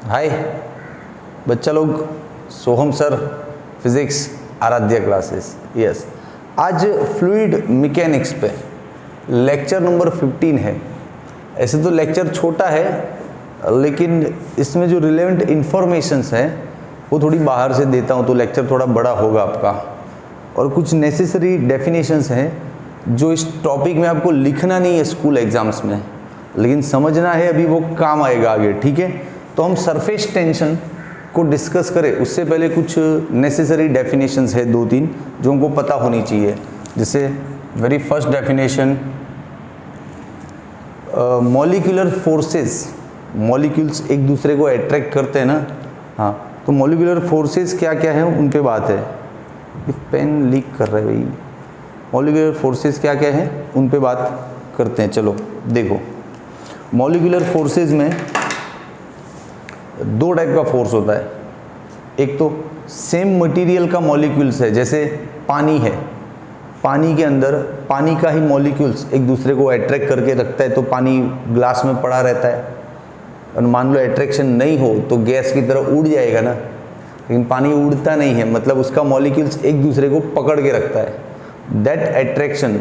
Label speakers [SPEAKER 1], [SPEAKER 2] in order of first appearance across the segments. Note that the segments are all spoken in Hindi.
[SPEAKER 1] हाय बच्चा लोग, Soham sir, physics Aaradhya classes. Yes, आज फ्लूइड मैकेनिक्स पे लेक्चर नंबर 15 है। ऐसे तो लेक्चर छोटा है, लेकिन इसमें जो रिलेवेंट इन्फॉर्मेशंस हैं वो थोड़ी बाहर से देता हूँ, तो लेक्चर थोड़ा बड़ा होगा आपका। और कुछ नेसेसरी डेफिनेशंस हैं जो इस टॉपिक में आपको लिखना नहीं है स्कूल एग्जाम्स में, लेकिन समझना है, अभी वो काम आएगा आगे। ठीक है, तो हम सरफेस टेंशन को डिस्कस करें उससे पहले कुछ नेसेसरी डेफिनेशंस है 2-3 जो हमको पता होनी चाहिए। जैसे very first definition, molecular forces, molecules एक दूसरे को अट्रैक्ट करते हैं ना। हाँ, तो मॉलिक्यूलर फोर्सेस क्या क्या है उन पे बात है। पेन लीक कर रहा है भाई। मॉलिक्यूलर फोर्सेस क्या क्या है उन पे बात करते हैं। चलो देखो, मॉलिक्यूलर फोर्सेस में 2 टाइप का फोर्स होता है। एक तो सेम मटेरियल का मॉलिक्यूल्स है, जैसे पानी है, पानी के अंदर पानी का ही मॉलिक्यूल्स एक दूसरे को अट्रैक्ट करके रखता है, तो पानी ग्लास में पड़ा रहता है। और मान लो अट्रैक्शन नहीं हो तो गैस की तरह उड़ जाएगा ना, लेकिन पानी उड़ता नहीं है, मतलब उसका मॉलिक्यूल्स एक दूसरे को पकड़ के रखता है। That attraction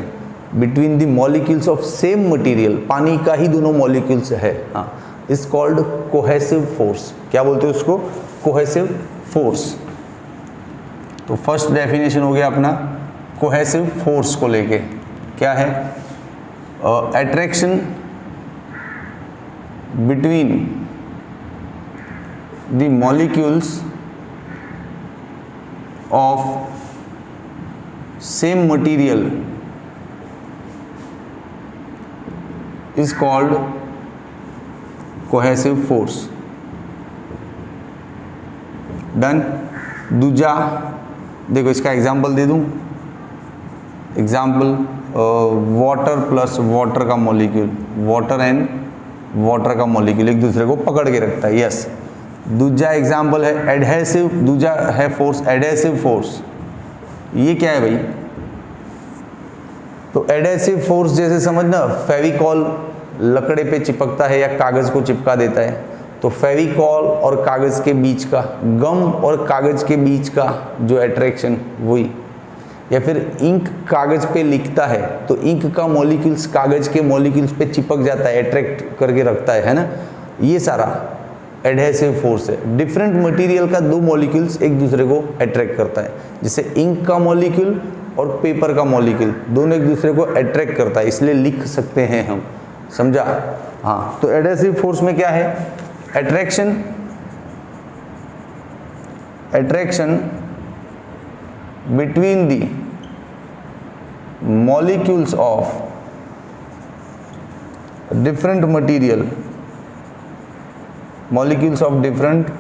[SPEAKER 1] between the molecules of same material, पानी का ही दोनों मॉलिक्यूल्स है, हाँ, इज कॉल्ड कोहेसिव फोर्स। क्या बोलते हैं उसको? Cohesive force. तो फर्स्ट डेफिनेशन हो गया अपना कोहेसिव फोर्स को लेके। क्या है? Attraction between the molecules of same material is called cohesive force. Done. दूजा देखो, इसका एग्जाम्पल दे दूं। एग्जाम्पल, वाटर प्लस वाटर का मॉलिक्यूल, वाटर एंड वाटर का मॉलिक्यूल एक दूसरे को पकड़ के रखता है। यस। दूजा एग्जाम्पल है एडहेसिव, दूजा है फोर्स एडहेसिव फोर्स। ये क्या है भाई? तो एडहेसिव फोर्स जैसे समझना, फेविकॉल लकड़े पे चिपकता है या कागज को चिपका देता है, तो फेविकॉल और कागज के बीच का, गम और कागज के बीच का जो अट्रैक्शन, वही। या फिर इंक कागज पे लिखता है तो इंक का मॉलिक्यूल्स कागज के मॉलिक्यूल्स पे चिपक जाता है, अट्रैक्ट करके रखता है ना। ये सारा एडहेसिव फोर्स है। डिफरेंट मटेरियल का 2 मॉलिक्यूल्स एक दूसरे को अट्रैक्ट करता है, जैसे इंक का मॉलिक्यूल और पेपर का मॉलिक्यूल दोनों एक दूसरे को अट्रैक्ट करता है, इसलिए लिख सकते हैं हम। समझा? हाँ, तो एडहेसिव फोर्स में क्या है? Attraction between the molecules of different material, molecules of different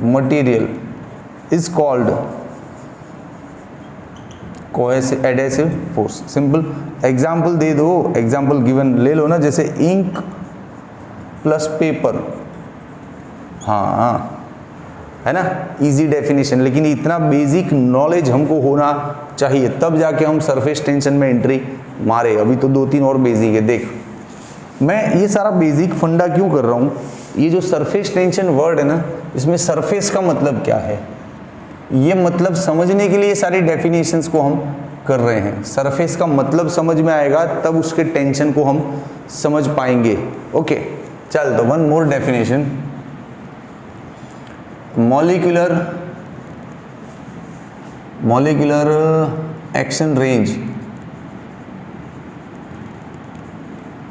[SPEAKER 1] material is called cohesive adhesive force. Simple example दे दो, एग्जाम्पल गिवन ले लो ना, जैसे इंक प्लस पेपर। हाँ, है ना, इजी डेफिनेशन, लेकिन इतना बेसिक नॉलेज हमको होना चाहिए, तब जाके हम सरफेस टेंशन में एंट्री मारे। अभी तो 2-3 और बेसिक है। देख, मैं ये सारा बेसिक फंडा क्यों कर रहा हूँ? ये जो सरफेस टेंशन वर्ड है ना, इसमें सरफेस का मतलब क्या है, ये मतलब समझने के लिए सारी डेफिनेशंस को हम कर रहे हैं। सरफेस का मतलब समझ में आएगा तब उसके टेंशन को हम समझ पाएंगे। ओके, चल, तो one more definition, molecular action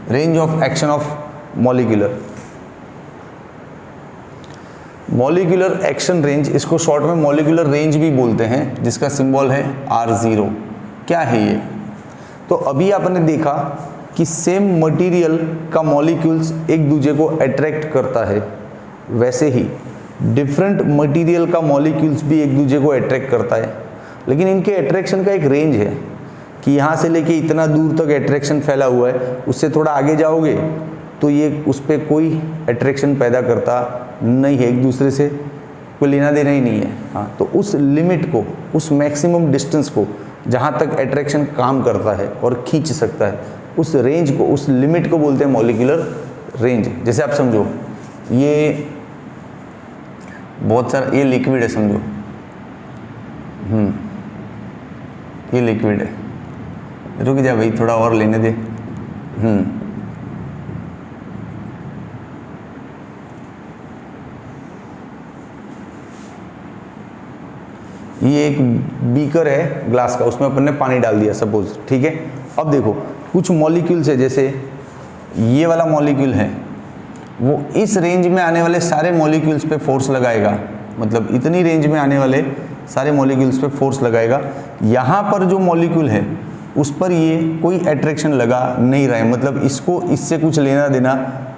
[SPEAKER 1] range of action of molecular action range, इसको शॉर्ट में मॉलिक्यूलर रेंज भी बोलते हैं, जिसका सिंबल है R0। क्या है ये? तो अभी आपने देखा कि सेम मटेरियल का मॉलिक्यूल्स एक दूसरे को अट्रैक्ट करता है, वैसे ही डिफरेंट मटेरियल का मॉलिक्यूल्स भी एक दूसरे को अट्रैक्ट करता है, लेकिन इनके अट्रैक्शन का एक रेंज है कि यहाँ से लेके इतना दूर तक अट्रैक्शन फैला हुआ है, उससे थोड़ा आगे जाओगे तो ये उस पर कोई अट्रैक्शन पैदा करता नहीं है, एक दूसरे से कोई लेना देना ही नहीं है। हाँ, तो उस लिमिट को, उस मैक्सिमम डिस्टेंस को जहाँ तक अट्रैक्शन काम करता है और खींच सकता है, उस रेंज को, उस लिमिट को बोलते हैं मॉलिक्यूलर रेंज। जैसे आप समझो, ये बहुत सारा, ये लिक्विड है समझो, ये लिक्विड है, रुक जा भाई थोड़ा और लेने दे। ये एक बीकर है ग्लास का, उसमें अपन ने पानी डाल दिया सपोज, ठीक है। अब देखो कुछ मॉलिक्यूल्स है, जैसे ये वाला मॉलिक्यूल है, वो इस रेंज में आने वाले सारे मॉलिक्यूल्स पे फोर्स लगाएगा, मतलब इतनी रेंज में आने वाले सारे मॉलिक्यूल्स पे फोर्स लगाएगा। यहाँ पर जो मॉलिक्यूल है उस पर ये कोई अट्रैक्शन लगा नहीं रहा है, मतलब इसको इससे कुछ लेना देना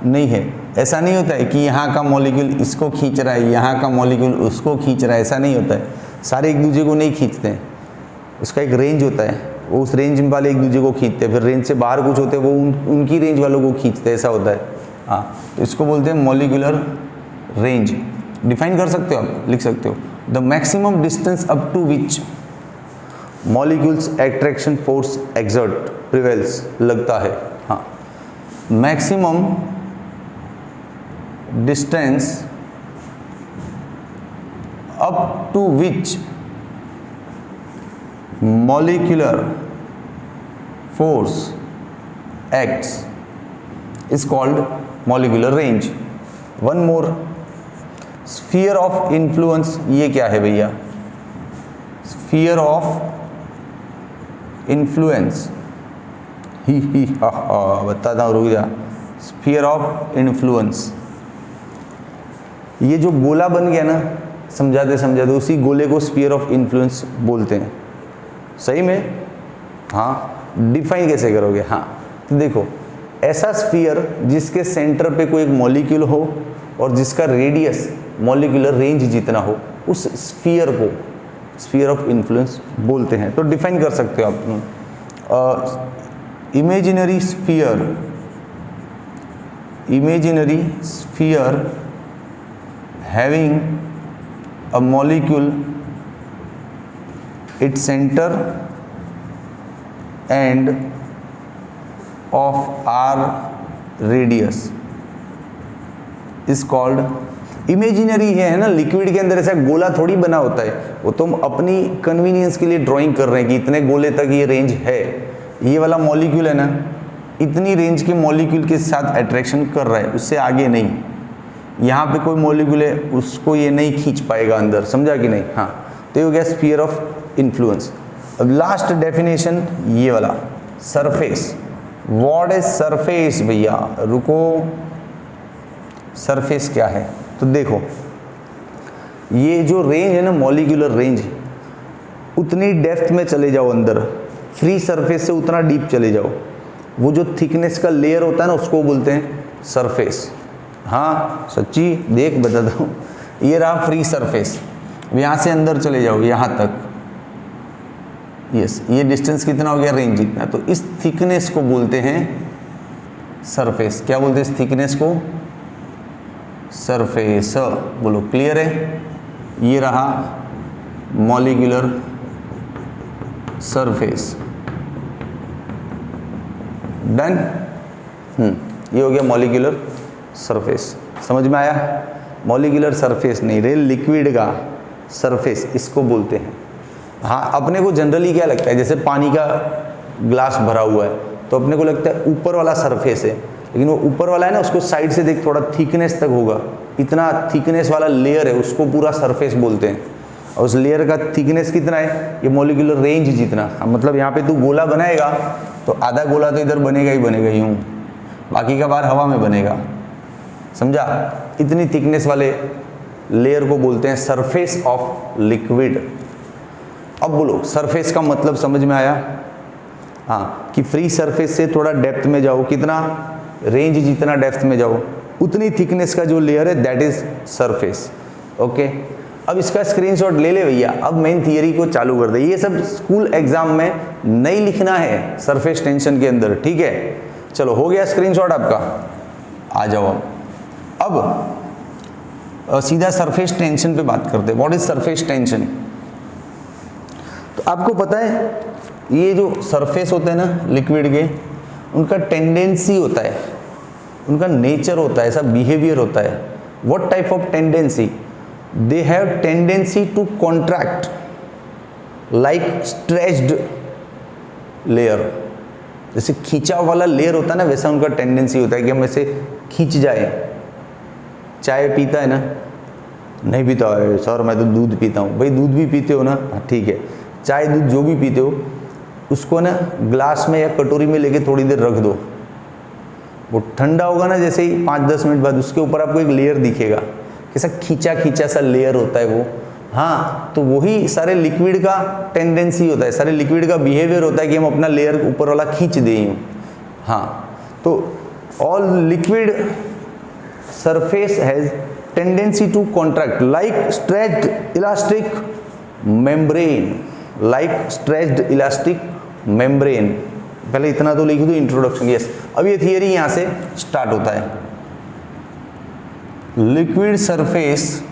[SPEAKER 1] नहीं है। ऐसा नहीं होता है कि यहाँ का मॉलिक्यूल इसको खींच रहा है, यहाँ का मॉलिक्यूल उसको खींच रहा है, ऐसा नहीं होता है। सारे एक दूसरे को नहीं खींचते हैं, उसका एक रेंज होता है, वो उस रेंज वाले एक दूसरे को खींचते हैं, फिर रेंज से बाहर कुछ होते हैं वो उनकी रेंज वालों को खींचते हैं, ऐसा होता है। हाँ, तो इसको बोलते हैं मॉलिक्यूलर रेंज। डिफाइन कर सकते हो आप, लिख सकते हो, the maximum distance up to which molecules attraction force exert prevails, लगता है। हाँ, maximum distance up to which molecular force acts is called molecular range. One more, sphere of influence, ये क्या है भैया? sphere of influence, ही हा बताता हूँ, रुक जा। sphere of influence, ये जो गोला बन गया ना, समझाते समझाते उसी गोले को स्फीयर ऑफ इन्फ्लुएंस बोलते हैं। सही में? हाँ, डिफाइन कैसे करोगे? हाँ, तो देखो, ऐसा स्फीयर जिसके सेंटर पे कोई एक मॉलिक्यूल हो और जिसका रेडियस मॉलिक्यूलर रेंज जितना हो, उस स्फीयर को स्फीयर ऑफ इन्फ्लुएंस बोलते हैं। तो डिफाइन कर सकते हो आप, imaginary sphere having a molecule its center and of r radius is called, imaginary है ना, लिक्विड के अंदर ऐसा गोला थोड़ी बना होता है, वो तुम अपनी कन्वीनियंस के लिए ड्राइंग कर रहे हैं कि इतने गोले तक ये रेंज है, ये वाला मॉलिक्यूल है ना, इतनी रेंज के मॉलिक्यूल के साथ अट्रैक्शन कर रहा है, उससे आगे नहीं। यहाँ पे कोई मॉलिक्यूल है, उसको ये नहीं खींच पाएगा अंदर, समझा कि नहीं? हाँ, तो ये हो गया स्फीयर ऑफ इन्फ्लुएंस। अब लास्ट डेफिनेशन ये वाला, सरफेस। व्हाट इज सरफेस भैया? रुको, सरफेस क्या है? तो देखो, ये जो रेंज है ना, मॉलिक्यूलर रेंज, उतनी डेप्थ में चले जाओ अंदर, फ्री सरफेस से उतना डीप चले जाओ, वो जो थिकनेस का लेयर होता है ना, उसको बोलते हैं सरफेस। हाँ सच्ची, देख बताता हूँ, ये रहा फ्री सरफेस, यहाँ से अंदर चले जाओ यहाँ तक, यस, ये डिस्टेंस कितना हो गया? रेंज जितना। तो इस थिकनेस को बोलते हैं सरफेस। क्या बोलते हैं इस थिकनेस को? सरफेस। बोलो, क्लियर है? ये रहा मॉलिक्यूलर सरफेस। डन? ये हो गया मॉलिक्यूलर सरफेस। समझ में आया? मॉलिक्यूलर सरफेस नहीं रे, लिक्विड का सरफेस इसको बोलते हैं। हाँ, अपने को जनरली क्या लगता है, जैसे पानी का ग्लास भरा हुआ है तो अपने को लगता है ऊपर वाला सरफेस है, लेकिन वो ऊपर वाला है ना, उसको साइड से देख, थोड़ा थिकनेस तक होगा, इतना थिकनेस वाला लेयर है, उसको पूरा सरफेस बोलते हैं। और उस लेयर का थिकनेस कितना है? ये मॉलिक्यूलर रेंज जितना। मतलब यहाँ पे तू गोला बनाएगा तो आधा गोला तो इधर बनेगा ही बनेगा, यूँ, बाकी का बाहर हवा में बनेगा, समझा? इतनी थिकनेस वाले लेयर को बोलते हैं सरफेस ऑफ लिक्विड। अब बोलो, सरफेस का मतलब समझ में आया? हाँ, कि फ्री सरफेस से थोड़ा डेप्थ में जाओ, कितना? रेंज जितना डेप्थ में जाओ, उतनी थिकनेस का जो लेयर है दैट इज सरफेस। ओके, अब इसका स्क्रीनशॉट ले ले भैया। अब मेन थियरी को चालू कर दे। ये सब स्कूल एग्जाम में नहीं लिखना है सरफेस टेंशन के अंदर, ठीक है? चलो, हो गया स्क्रीनशॉट आपका, आ जाओ। अब सीधा सरफेस टेंशन पे बात करते हैं। What is surface tension? तो आपको पता है, ये जो सरफेस होते हैं ना लिक्विड के, उनका टेंडेंसी होता है, उनका नेचर होता है, ऐसा बिहेवियर होता है। What type of tendency? They have tendency to contract like stretched layer, जैसे खींचा वाला लेयर होता है ना, वैसा उनका टेंडेंसी होता है कि हम ऐसे खींच जाए। चाय पीता है ना, नहीं पीता है सर मैं तो दूध पीता हूँ, भाई दूध भी पीते हो ना, ठीक है, चाय दूध जो भी पीते हो उसको ना ग्लास में या कटोरी में लेके थोड़ी देर रख दो, वो ठंडा होगा ना, जैसे ही 5-10 मिनट बाद उसके ऊपर आपको एक लेयर दिखेगा, कैसा खींचा खींचा सा लेयर होता है वो। हाँ, तो वही सारे लिक्विड का टेंडेंसी होता है, सारे लिक्विड का बिहेवियर होता है कि हम अपना लेयर ऊपर वाला खींच दें। हाँ, तो all liquid surface has tendency to contract like stretched elastic membrane, like stretched elastic membrane. पहले इतना तो लिख दो इंट्रोडक्शन। यस, अब ये थियरी यहां से स्टार्ट होता है। Liquid surface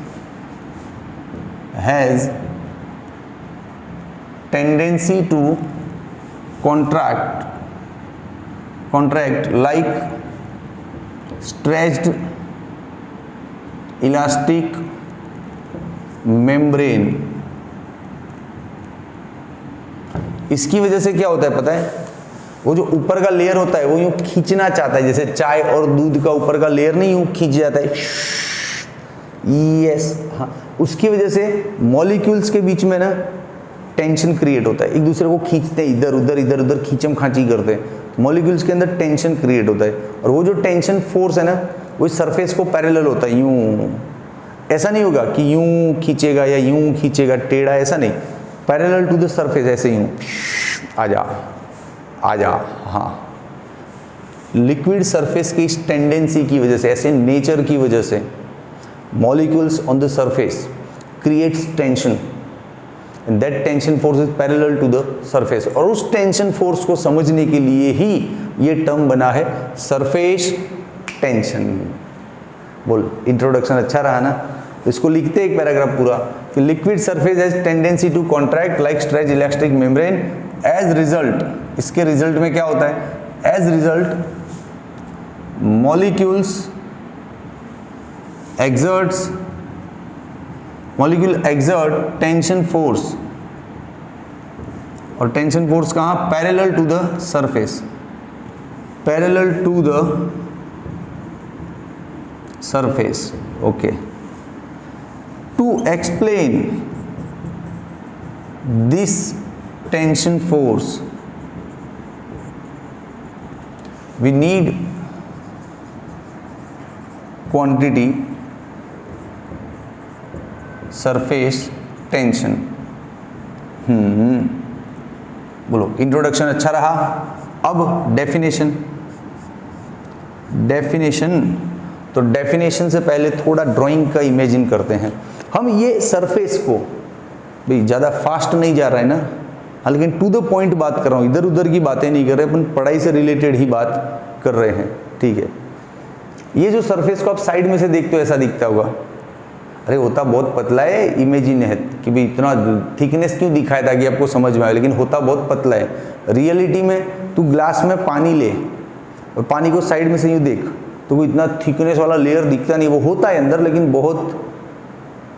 [SPEAKER 1] has tendency to contract like stretched elastic membrane। इसकी वजह से क्या होता है पता है, वो जो ऊपर का लेयर होता है वो यूं खींचना चाहता है, जैसे चाय और दूध का ऊपर का लेयर नहीं यूं खींच जाता है। यस, हाँ, उसकी वजह से मॉलिक्यूल्स के बीच में ना टेंशन क्रिएट होता है, एक दूसरे को खींचते हैं, इधर उधर इधर उधर खींचम खांची करते हैं, मॉलिक्यूल्स के अंदर टेंशन क्रिएट होता है। और वो जो टेंशन फोर्स है ना वो इस सरफेस को पैरेलल होता है, यूं। ऐसा नहीं होगा कि यूं खींचेगा या यूं खींचेगा टेढ़ा, ऐसा नहीं, पैरेलल टू द सरफेस, ऐसे यूं आजा आजा। हाँ, लिक्विड सरफेस की इस टेंडेंसी की वजह से, ऐसे नेचर की वजह से, molecules on the surface creates tension and that tension force is parallel to the surface। और उस टेंशन फोर्स को समझने के लिए ही ये टर्म बना है सरफेस टेंशन। बोल, इंट्रोडक्शन अच्छा रहा ना? तो इसको लिखते एक पैराग्राफ पूरा कि liquid surface has tendency to contract like stretch elastic membrane, as result, इसके रिजल्ट में क्या होता है, as result molecules exert tension force, और टेंशन फोर्स कहाँ, parallel to the surface, parallel to the surface. Okay, to explain this tension force we need quantity surface tension. बोलो, इंट्रोडक्शन अच्छा रहा। अब डेफिनेशन। तो डेफिनेशन से पहले थोड़ा ड्राइंग का इमेजिन करते हैं। हम ये सरफेस को, भाई ज़्यादा फास्ट नहीं जा रहा है ना, हाँ, लेकिन टू द पॉइंट बात कर रहा हूँ, इधर उधर की बातें नहीं कर रहे, अपन पढ़ाई से रिलेटेड ही बात कर रहे हैं, ठीक है। ये जो सरफेस को आप साइड में से देखते हो ऐसा दिखता होगा, अरे होता बहुत पतला है, इमेजिन है कि भाई इतना थिकनेस क्यों दिखाया था कि आपको समझ में आए, लेकिन होता बहुत पतला है। रियलिटी में तू ग्लास में पानी ले और पानी को साइड में से यूँ देख तो वो इतना थिकनेस वाला लेयर दिखता नहीं, वो होता है अंदर लेकिन बहुत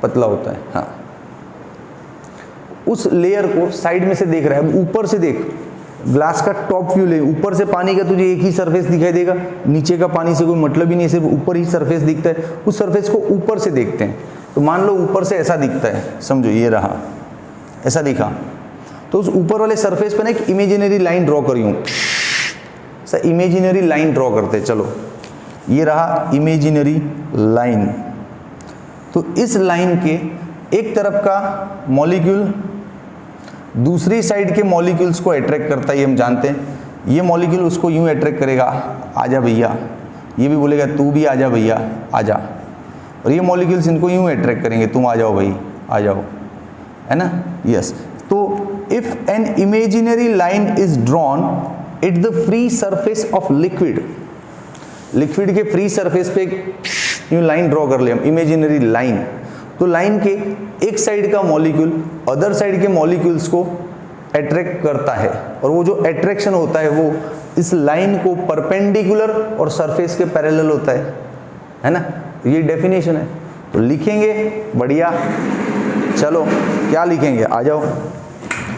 [SPEAKER 1] पतला होता है। हाँ, उस लेयर को साइड में से देख रहा है, ऊपर से देख, ग्लास का टॉप व्यू ले, ऊपर से पानी का तुझे एक ही सरफेस दिखाई देगा, नीचे का पानी से कोई मतलब ही नहीं, सिर्फ ऊपर ही सरफेस दिखता है। उस सरफेस को ऊपर से देखते हैं, तो मान लो ऊपर से ऐसा दिखता है, समझो ये रहा, ऐसा दिखा, तो उस ऊपर वाले सरफेस पे ना एक इमेजिनरी लाइन ड्रॉ करियो, ऐसा इमेजिनरी लाइन ड्रॉ करते, चलो ये रहा इमेजिनरी लाइन। तो इस लाइन के एक तरफ का मॉलिक्यूल दूसरी साइड के मॉलिक्यूल्स को अट्रैक्ट करता है, ये हम जानते हैं। ये मॉलिक्यूल उसको यूं अट्रैक्ट करेगा, आजा भैया, ये भी बोलेगा तू भी आजा भैया आजा, और ये मॉलिक्यूल्स इनको यूं अट्रैक्ट करेंगे, तुम आ जाओ भाई आ जाओ, है ना। यस, तो if an imaginary line is drawn at the free surface of liquid, liquid के फ्री सरफेस पे यूं लाइन ड्रॉ कर ले हम, इमेजिनरी लाइन, तो लाइन के एक साइड का मॉलिक्यूल अदर साइड के मॉलिक्यूल्स को अट्रैक्ट करता है, और वो जो अट्रैक्शन होता है वो इस लाइन को परपेंडिकुलर और सरफेस के पैरेलल होता है ना। ये डेफिनेशन है। तो लिखेंगे, बढ़िया। चलो क्या लिखेंगे, आ जाओ,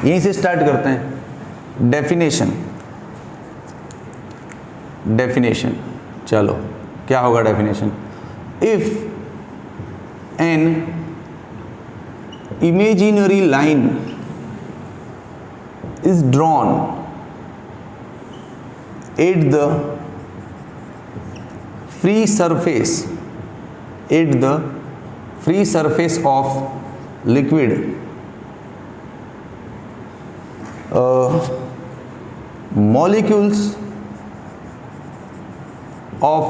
[SPEAKER 1] यहीं से स्टार्ट करते हैं। डेफिनेशन, डेफिनेशन, चलो क्या होगा definition? If an imaginary line is drawn at the free surface of liquid, molecules of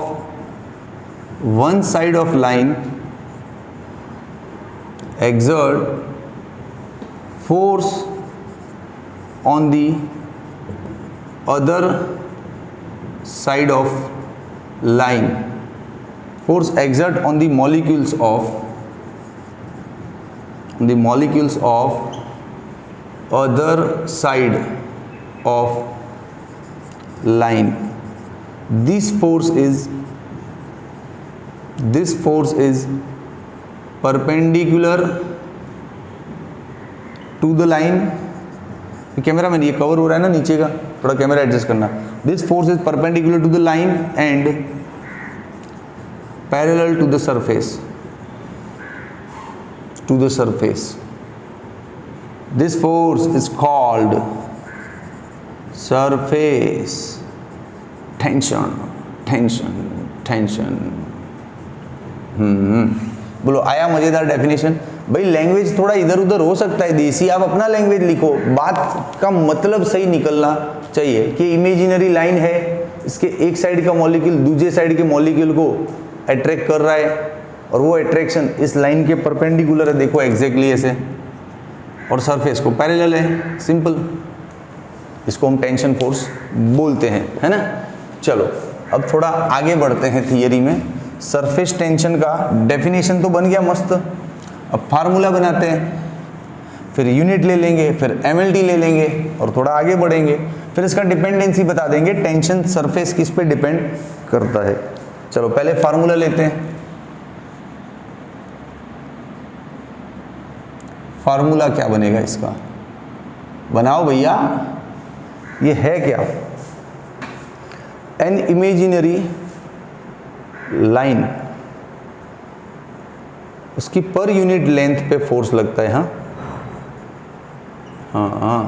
[SPEAKER 1] one side of line exert force on the other side of line, force exert on the molecules of other side of line. This force is perpendicular to the line. Camera man ये कवर हो रहा है ना नीचे का, थोड़ा कैमरा एडजस्ट करना। This force is perpendicular to the line and parallel to the surface, this force is called surface tension. बोलो आया मजेदार डेफिनेशन? भाई लैंग्वेज थोड़ा इधर उधर हो सकता है देसी, आप अपना लैंग्वेज लिखो, बात का मतलब सही निकलना चाहिए कि इमेजिनरी लाइन है, इसके एक साइड का मॉलिक्यूल दूसरे साइड के मॉलिक्यूल को अट्रैक्ट कर रहा है और वो अट्रैक्शन इस लाइन के परपेंडिकुलर है, देखो एग्जैक्टली ऐसे, और सरफेस को पैरेलल है, सिंपल। इसको हम टेंशन फोर्स बोलते हैं, है ना। चलो अब थोड़ा आगे बढ़ते हैं थियरी में। सरफेस टेंशन का डेफिनेशन तो बन गया मस्त, अब फार्मूला बनाते हैं, फिर यूनिट ले लेंगे, फिर एमएलटी ले लेंगे और थोड़ा आगे बढ़ेंगे, फिर इसका डिपेंडेंसी बता देंगे, टेंशन सरफेस किस पे डिपेंड करता है। चलो पहले फार्मूला लेते हैं। फार्मूला क्या बनेगा इसका, बनाओ भैया। ये है क्या? एन इमेजिनरी लाइन, उसकी पर यूनिट लेंथ पे फोर्स लगता है। हाँ,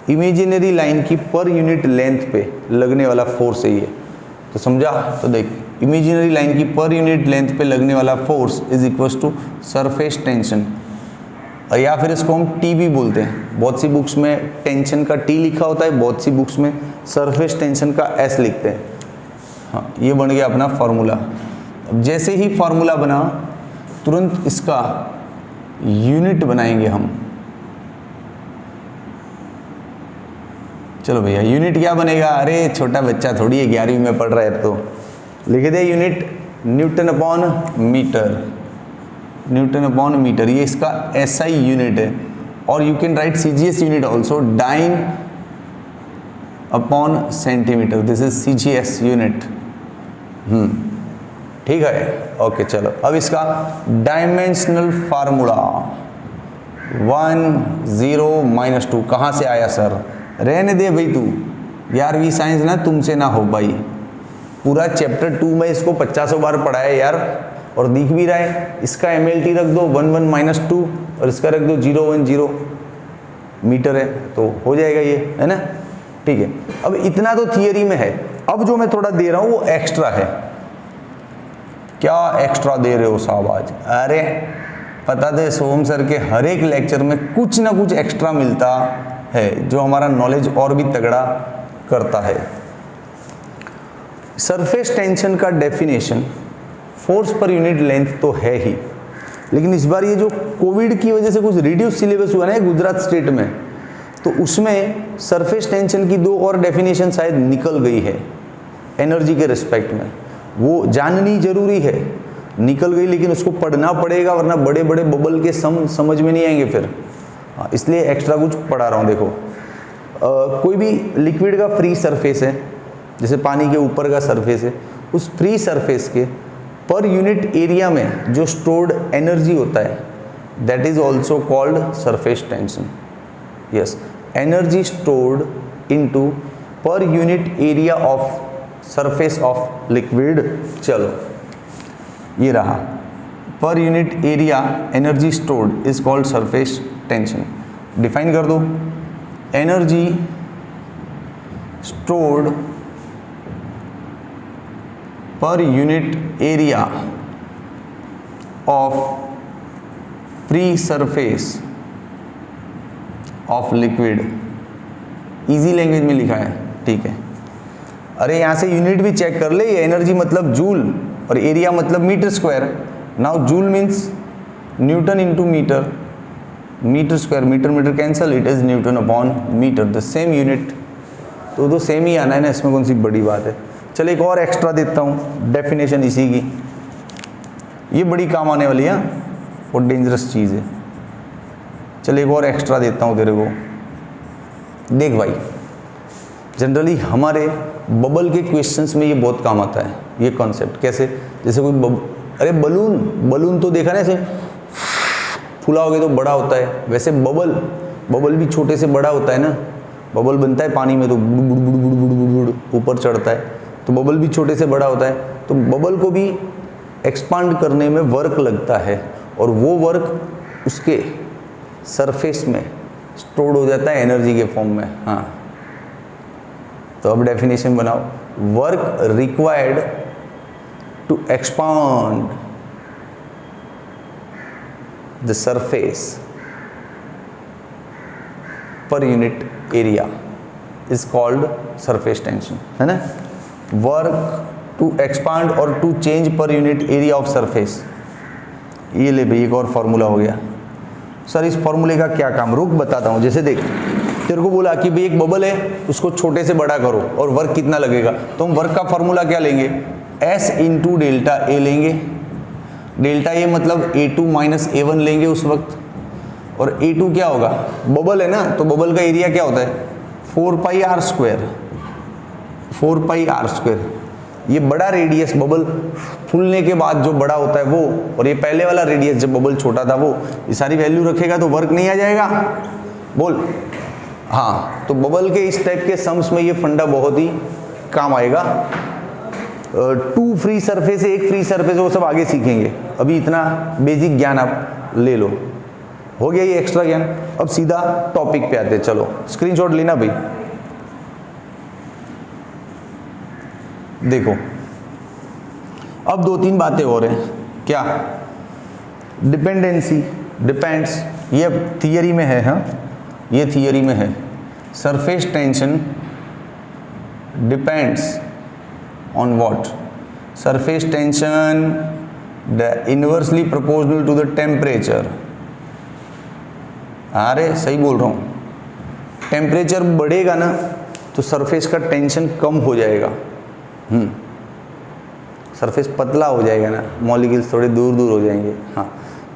[SPEAKER 1] इमेजिनरी लाइन की पर यूनिट लेंथ पे लगने वाला फोर्स है ये, तो समझा? तो देख, इमेजिनरी लाइन की पर यूनिट लेंथ पे लगने वाला force is equal to surface tension, और या फिर इसको हम टी भी बोलते हैं। बहुत सी बुक्स में टेंशन का टी लिखा होता है, बहुत सी बुक्स में सरफेस टेंशन का एस लिखते हैं। हाँ, ये बन गया अपना फार्मूला। अब जैसे ही फार्मूला बना तुरंत इसका यूनिट बनाएंगे हम। चलो भैया यूनिट क्या बनेगा? अरे छोटा बच्चा थोड़ी है, 11वीं में पढ़ रहा है, तो लिख दे unit newton upon metre. Newton upon metre ये इसका एसआई यूनिट है, और you can write CGS unit also, dyne upon centimetre, this is CGS unit. ठीक है, ओके। चलो अब इसका डायमेंशनल फार्मूला 1 0 -2 कहाँ से आया सर? रहने दे भाई तू, 11वीं साइंस ना तुमसे ना हो भाई, पूरा चैप्टर 2 में इसको 50 बार पढ़ा है यार, और दिख भी रहा है। इसका एमएलटी रख दो 1 1 -2 और इसका रख दो 0 1 0 मीटर है, तो हो जाएगा ये, है ना। ठीक है, अब इतना तो थियरी में है। अब जो मैं थोड़ा दे रहा हूँ वो एक्स्ट्रा है। क्या एक्स्ट्रा दे रहे हो साहब आज? अरे पता तो सोहम सर के हर एक लेक्चर में कुछ ना कुछ एक्स्ट्रा मिलता है जो हमारा नॉलेज और भी तगड़ा करता है। सरफेस टेंशन का definition force per unit length तो है ही, लेकिन इस बार ये जो कोविड की वजह से कुछ रिड्यूस सिलेबस हुआ ना गुजरात स्टेट में, तो उसमें सरफेस टेंशन की 2 और डेफिनेशन शायद निकल गई है एनर्जी के रिस्पेक्ट में। वो जाननी जरूरी है, निकल गई, लेकिन उसको पढ़ना पड़ेगा, वरना बड़े बड़े बबल के समझ में नहीं आएंगे फिर। इसलिए एक्स्ट्रा कुछ पढ़ा रहा हूँ। देखो कोई भी लिक्विड का फ्री सरफेस है, जैसे पानी के ऊपर का सरफेस है, उस फ्री सरफेस के पर यूनिट एरिया में जो स्टोर्ड एनर्जी होता है that is also called surface tension. Yes, energy stored into पर unit area of surface of liquid. चलो ये रहा, पर unit area energy stored is called surface tension. Define कर दो, एनर्जी स्टोर्ड पर unit area of free surface of liquid. Easy language में लिखा है, ठीक है। अरे यहाँ से यूनिट भी चेक कर ले, एनर्जी मतलब जूल और एरिया मतलब metre square. Now joule means newton into metre, metre square metre metre cancel, it is newton upon metre, the same unit. तो सेम ही आना है ना, इसमें कौन सी बड़ी बात है। चल एक और एक्स्ट्रा देता हूँ डेफिनेशन इसी की, ये बड़ी काम आने वाली है और डेंजरस चीज़ है। चल एक और एक्स्ट्रा देता हूँ तेरे को। देख भाई, जनरली हमारे बबल के क्वेश्चंस में ये बहुत काम आता है, ये कॉन्सेप्ट। कैसे? जैसे कोई अरे बलून तो देखा ना, ऐसे फुलाओगे तो बड़ा होता है, वैसे बबल भी छोटे से बड़ा होता है ना। बबल बनता है पानी में तो बुड़ बुड़ बुड़ बुड़ बुड़ बुड़ ऊपर चढ़ता है, तो बबल भी छोटे से बड़ा होता है। तो बबल को भी एक्सपांड करने में वर्क लगता है और वो वर्क उसके सरफेस में स्टोर्ड हो जाता है एनर्जी के फॉर्म में। हाँ, तो अब डेफिनेशन बनाओ, work required to expand the surface per unit area is called surface tension, है ना। वर्क टू एक्सपांड और to change per unit area of surface. ये ले भाई, एक और फॉर्मूला हो गया। सर इस फॉर्मूले का क्या काम? रुक बताता हूँ। जैसे देख, तेरे को बोला कि भाई एक बबल है, उसको छोटे से बड़ा करो और वर्क कितना लगेगा, तो हम वर्क का फॉर्मूला क्या लेंगे? S इंटू डेल्टा ए लेंगे। डेल्टा ए मतलब A2 माइनस A1 लेंगे उस वक्त। और A2 क्या होगा? बबल है ना, तो बबल का एरिया क्या होता है? 4 pi r square, 4 pi r square. ये बड़ा रेडियस बबल फूलने के बाद जो बड़ा होता है वो, और ये पहले वाला रेडियस जब बबल छोटा था वो। ये सारी वैल्यू रखेगा तो वर्क नहीं आ जाएगा? बोल। हाँ, तो बबल के इस टाइप के सम्स में ये फंडा बहुत ही काम आएगा। 2 फ्री सरफेस है, 1 फ्री सरफेस, वो सब आगे सीखेंगे। अभी इतना बेसिक ज्ञान आप ले लो, हो गया ये एक्स्ट्रा ज्ञान। अब सीधा टॉपिक पे आते, चलो स्क्रीनशॉट लेना भाई। देखो अब 2-3 बातें और हैं। क्या? डिपेंडेंसी, डिपेंड्स, ये थियरी में है। हाँ, ये थियरी में है। Surface tension depends on what? Surface tension inversely proportional to the temperature. अरे सही बोल रहा हूँ, टेम्परेचर बढ़ेगा ना तो सरफेस का टेंशन कम हो जाएगा। सरफेस पतला हो जाएगा ना, मॉलिक्यूल्स थोड़े दूर दूर हो जाएंगे। हाँ,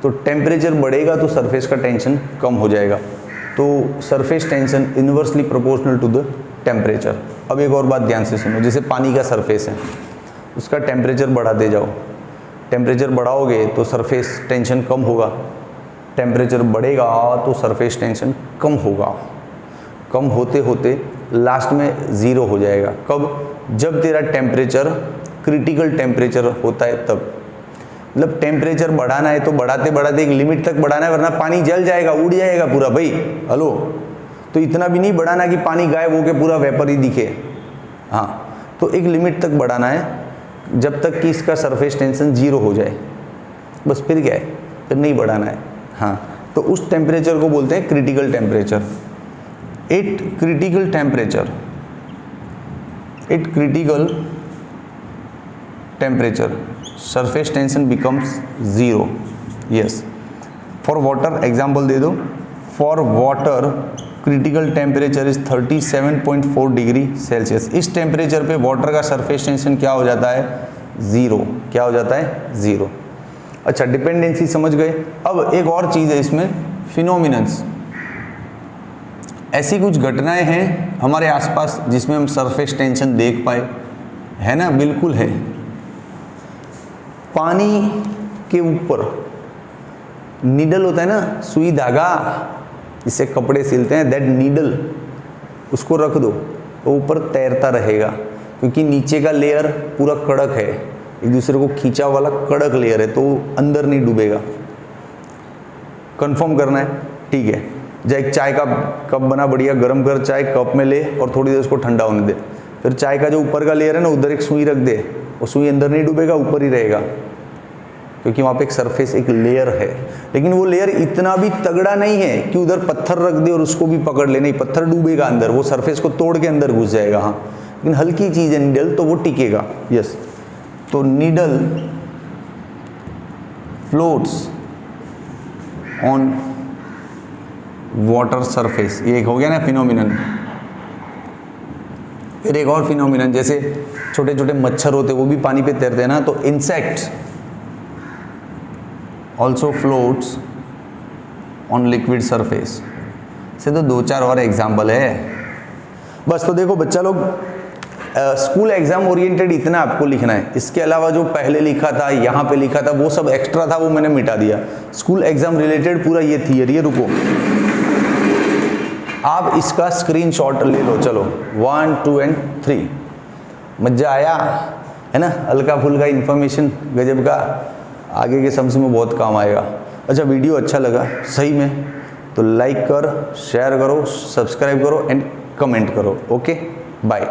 [SPEAKER 1] तो टेम्परेचर बढ़ेगा तो सरफेस का टेंशन कम हो जाएगा। तो surface tension inversely proportional to the temperature. अब एक और बात ध्यान से सुनो, जैसे पानी का सरफेस है, उसका टेम्परेचर बढ़ाते जाओ। टेम्परेचर बढ़ाओगे तो सरफेस टेंशन कम होगा, टेम्परेचर बढ़ेगा तो सरफेस टेंशन कम होगा। कम होते होते लास्ट में ज़ीरो हो जाएगा। कब? जब तेरा टेम्परेचर क्रिटिकल टेम्परेचर होता है तब। मतलब टेम्परेचर बढ़ाना है तो बढ़ाते बढ़ाते एक लिमिट तक बढ़ाना है, वरना पानी जल जाएगा, उड़ जाएगा पूरा भाई। हेलो, तो इतना भी नहीं बढ़ाना कि पानी गायब होके पूरा वेपर ही दिखे। हाँ, तो एक लिमिट तक बढ़ाना है जब तक कि इसका सरफेस टेंशन 0 हो जाए, बस। फिर क्या है? फिर नहीं बढ़ाना है। हाँ, तो उस टेम्परेचर को बोलते हैं critical temperature. At critical temperature, at critical temperature surface tension becomes 0। Yes, for water example दे दो। For water critical temperature is 37.4 degree Celsius. इस टेम्परेचर पे वाटर का सरफेस टेंशन क्या हो जाता है? 0। क्या हो जाता है? 0। अच्छा, डिपेंडेंसी समझ गए। अब एक और चीज़ है इसमें, फिनोमिनन्स। ऐसी कुछ घटनाएं हैं हमारे आसपास जिसमें हम सरफेस टेंशन देख पाए, है ना? बिल्कुल है। पानी के ऊपर नीडल होता है ना, सुई धागा, इससे कपड़े सिलते हैं, दैट नीडल, उसको रख दो तो ऊपर तैरता रहेगा, क्योंकि नीचे का लेयर पूरा कड़क है, एक दूसरे को खींचा वाला कड़क लेयर है, तो अंदर नहीं डूबेगा। कंफर्म करना है, ठीक है। जब एक चाय का कप बना, बढ़िया गरम कर चाय कप में ले और थोड़ी देर उसको ठंडा होने दे, फिर चाय का जो ऊपर का लेयर है ना, उधर एक सुई रख दे, वो सुई अंदर नहीं डूबेगा, ऊपर ही रहेगा, क्योंकि वहाँ पे एक सरफेस, एक लेयर है। लेकिन वो लेयर इतना भी तगड़ा नहीं है कि उधर पत्थर रख दे और उसको भी पकड़ ले, नहीं, पत्थर डूबेगा अंदर, वो सरफेस को तोड़ के अंदर घुस जाएगा। हाँ, लेकिन हल्की चीज़ है नीडल, तो वो टिकेगा। यस, तो needle floats on water surface, ये एक हो गया ना फिनोमिनन। फिर एक और फिनोमिनन, जैसे छोटे छोटे मच्छर होते वो भी पानी पे तैरते हैं ना, तो insects also floats on liquid surface. से तो 2-4 और एग्जाम्पल है बस। तो देखो बच्चा लोग, स्कूल एग्जाम ओरिएंटेड इतना आपको लिखना है, इसके अलावा जो पहले लिखा था, यहाँ पे लिखा था, वो सब एक्स्ट्रा था, वो मैंने मिटा दिया। स्कूल एग्जाम रिलेटेड पूरा ये थियरी है। रुको, आप इसका स्क्रीनशॉट ले लो, चलो 1, 2 एंड 3। मजा आया है ना, हल्का फुल्का इन्फॉर्मेशन गजब का, आगे के समझ में बहुत काम आएगा। अच्छा, वीडियो अच्छा लगा सही में तो लाइक कर, शेयर करो, सब्सक्राइब करो एंड कमेंट करो। Okay, bye.